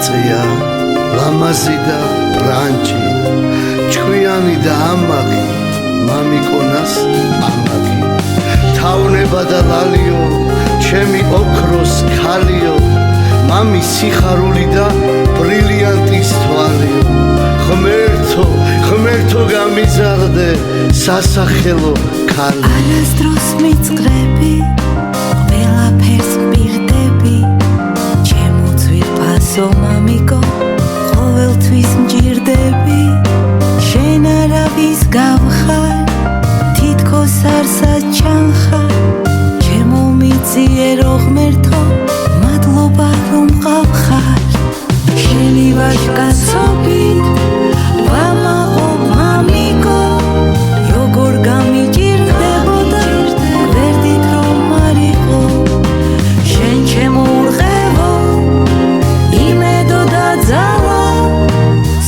მიწია ლამაზი და ბრანჭი ჭკვიანი და ამაგი მამიკონას ამაგი თავნება და ლალიო ჩემი ოქროს ქალიო მამი სიხარული და ბრილიანტის თვალიო ღმერთო გამიზარდე სასახელო ქალი არასდროს მიწყრები ყველაფერს მპირდები ჩემო ძვირფასო მამიკო ყოველთვის მჭირდები შენ არავის გავხარ თითქოს არსად ჩანხარ ჩემო მიწიერო ღმერთო მადლობა რომ მყავხარ შენი ვაჟკაცობით ვამაყო მამიკო როგორ გამიჭირდებოდა გვერდით რომ არიყო შენ ჩემო ურყევო იმედო და ძალა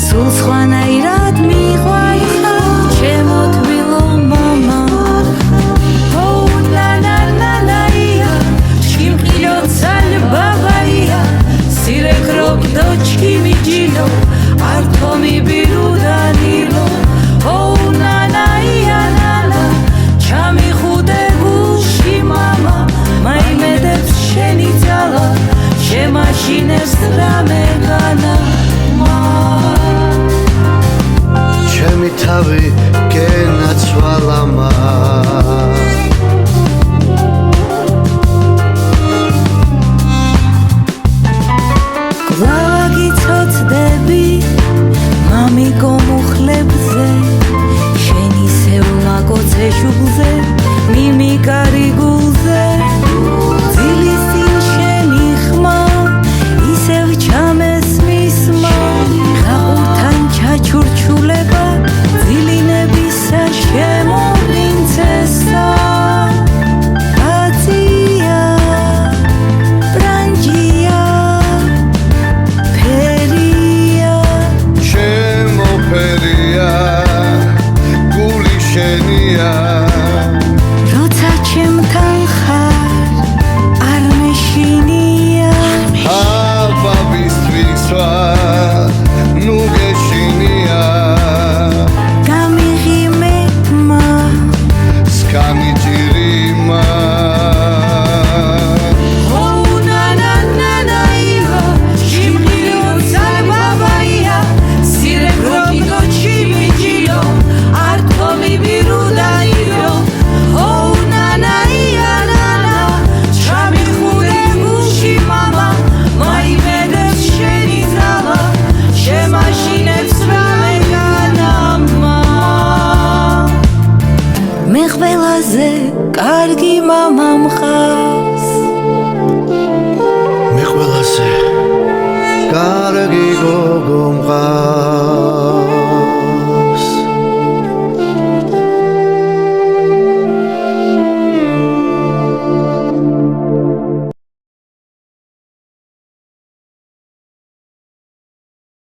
სულ სხვანაირად მიყვარხარ ჩემო თბილო მამა Дочки видело, артоми беру данило. О, на, чами худе гуши мама, май медет шени тяла, че машине страме гана ма. Чеми тави гена цвалама. მამიკო მუხლებზე შენი სევმა კოცე შუბლზე მიმიკარი გულზე ძილის წინ შენი ხმა ისევ ჩამესმის მა გაყურთან ჩაჩურჩულება ძილინებისა შემო პრინცესა როცა ჩემთან ხარ არ მეშინია აბაბისთვის ვარ ნუ გეშინია გამიღიმემა სკამი ჭირიმა მე ყველაზე კარგი მამა მყავს მე ყველაზე კარგი გოგო მყავს